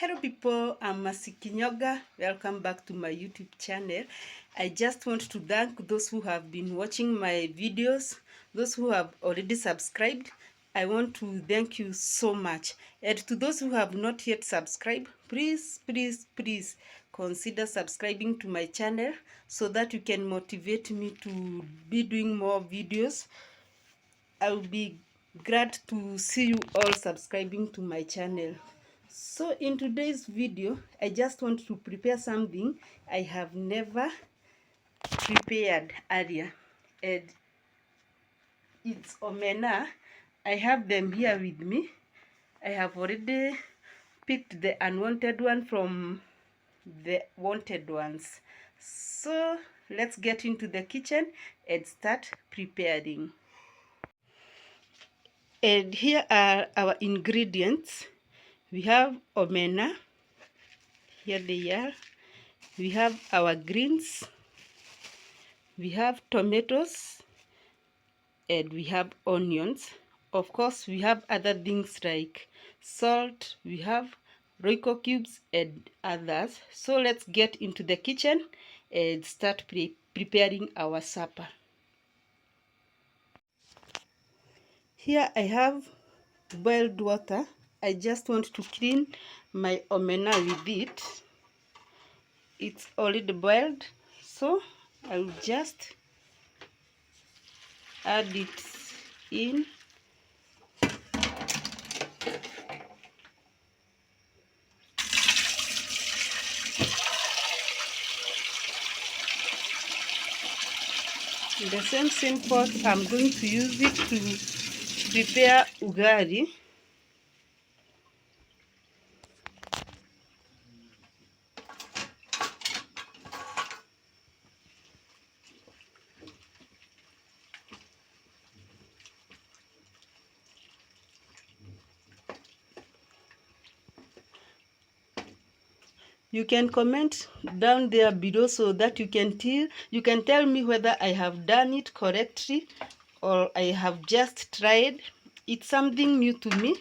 Hello people, I'm Kinyonga. Welcome back to my YouTube channel. I just want to thank those who have been watching my videos, those who have already subscribed. I want to thank you so much. And to those who have not yet subscribed, please consider subscribing to my channel so that you can motivate me to be doing more videos. I will be glad to see you all subscribing to my channel. So in today's video, I just want to prepare something I have never prepared earlier. And it's omena. I have them here with me. I have already picked the unwanted one from the wanted ones. So let's get into the kitchen and start preparing. And here are our ingredients. We have omena, here they are. We have our greens, we have tomatoes, and we have onions. Of course, we have other things like salt, we have Royco cubes and others. So let's get into the kitchen and start preparing our supper. Here I have boiled water. I just want to clean my omena with it. It's already boiled, so I will just add it in. In the same pot, I'm going to use it to prepare ugali. You can comment down there below so that you can tell me whether I have done it correctly or I have just tried. It's something new to me.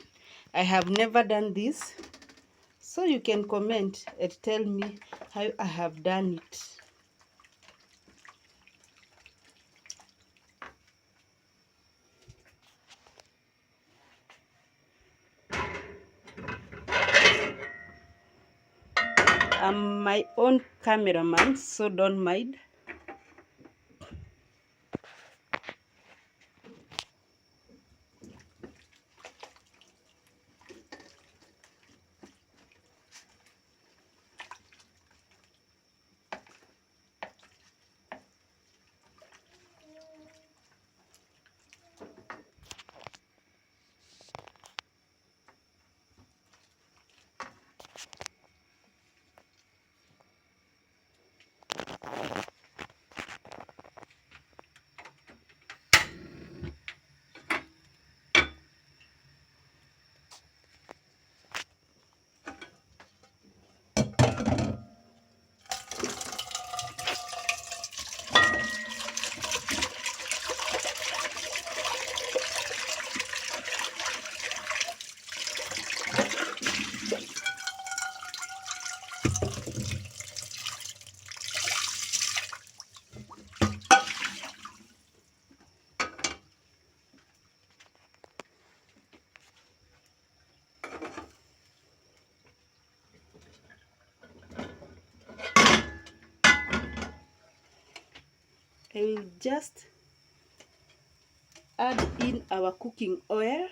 I have never done this. So you can comment and tell me how I have done it. I'm my own cameraman, so don't mind. I will just add in our cooking oil.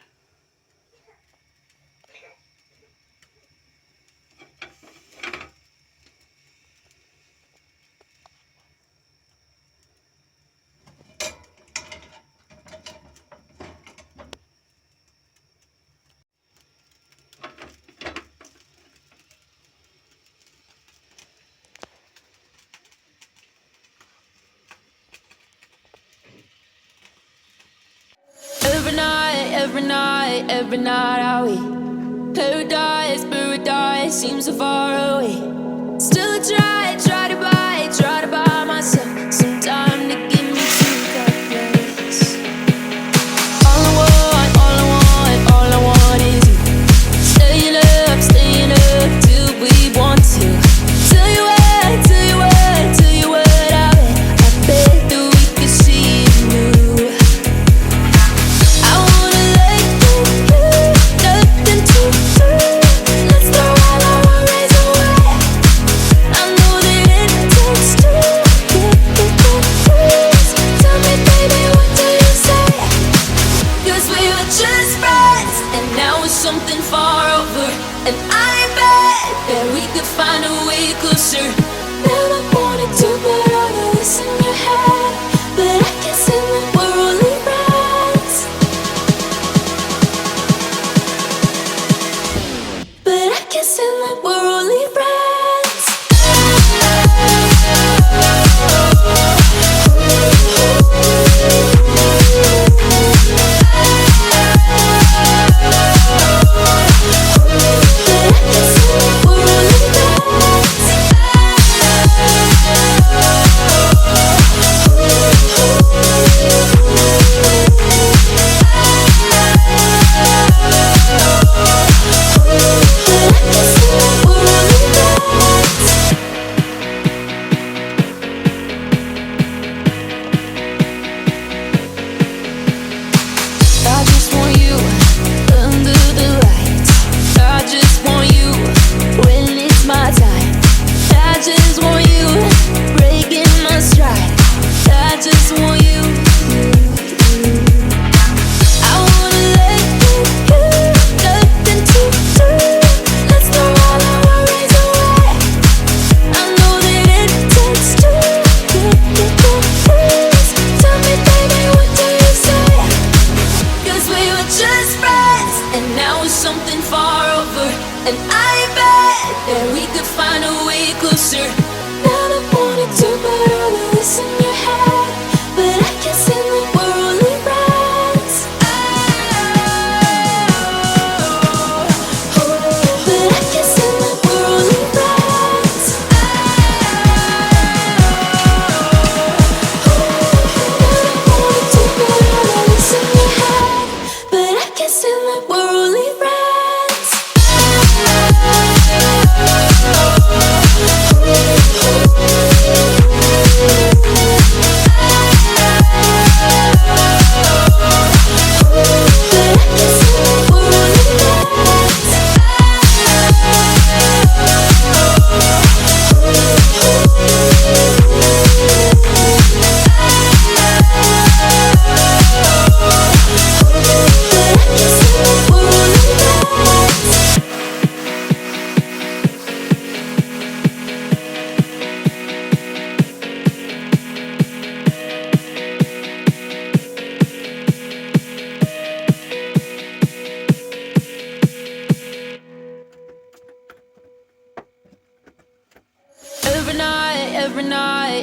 Every night I wait. Paradise seems so far away. Still I try to buy myself some time to get me to that place. All I want is you. Staying up till and I bet that we could find a way closer. Never wanted to put all of this in your head, but I guess in the we're only friends. But I guess in the we're only friends. And I bet that we could find a way closer. Never wanted to put all of this in your head, but I guess in the we're only friends. But I guess in the we're only friends. Never wanted to put all of this in your head, but I guess in the we're only friends.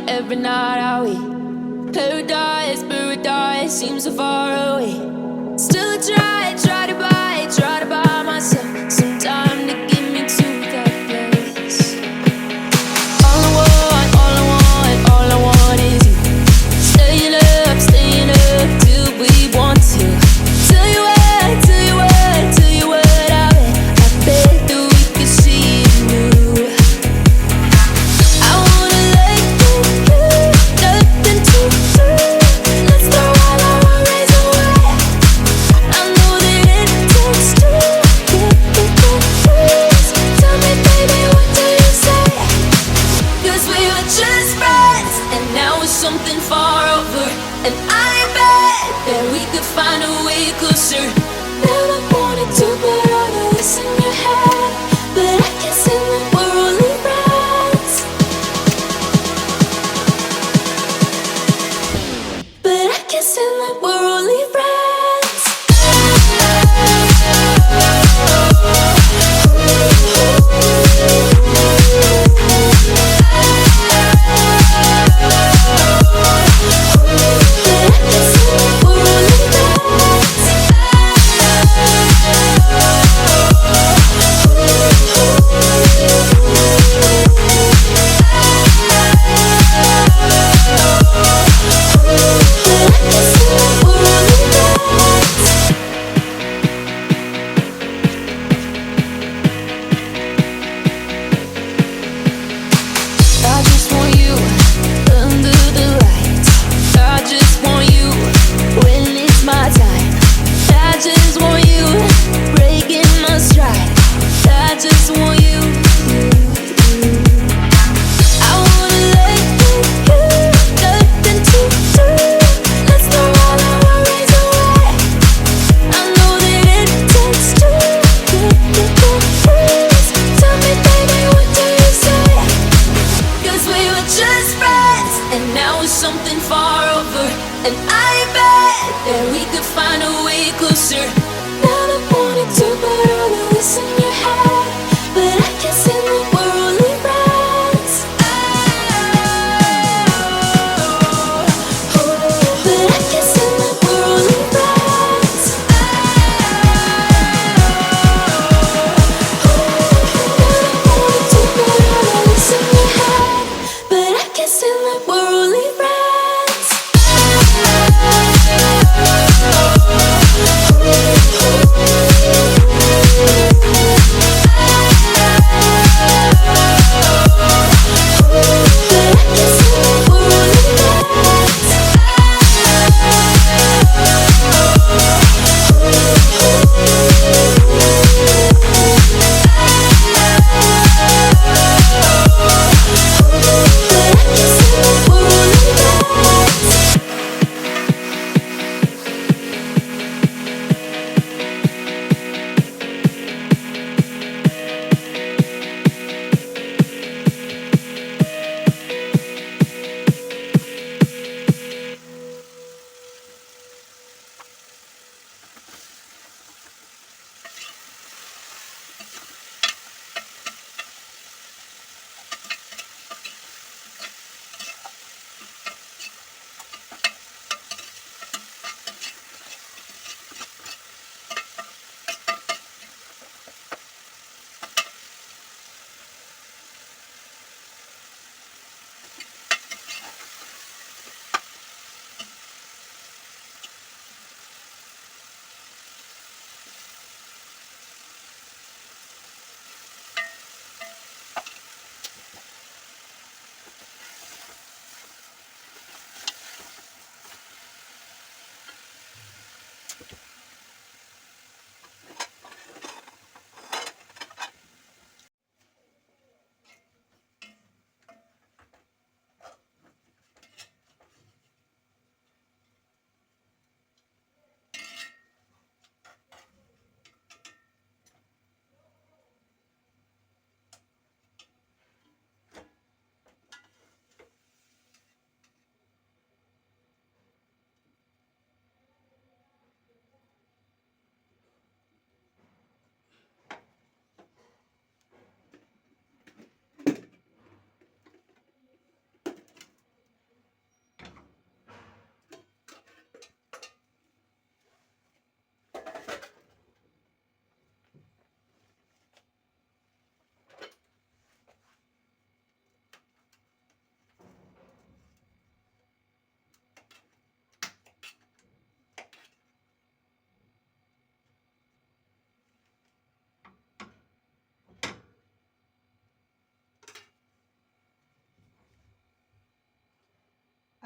Every night are we paradise, paradise seems so far away. Still I try to buy myself some time to get me to that place. All I want is you. Staying up till we want to. Tell you what, I bet that we could see it new. I wanna let you, nothing to do. Let's throw all our worries away. I know that it takes two to get confused. Tell me, baby, what do you say? 'Cause we were just friends, and now it's something far over. And I bet that we could find a way closer. Never wanted to put all of this in your head, but I guess in the we're only friends. But I guess in the we're only friends. Free.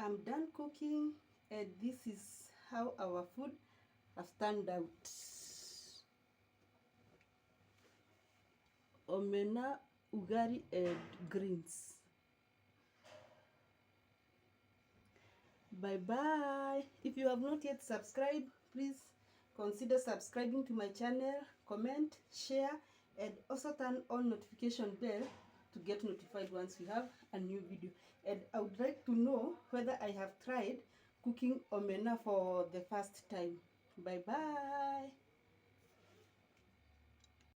I'm done cooking, and this is how our food has turned out. Omena, ugali, and greens. Bye bye. If you have not yet subscribed, please consider subscribing to my channel, comment, share, and also turn on notification bell to get notified once we have a new video. And I would like to know whether I have tried cooking omena for the first time. Bye bye.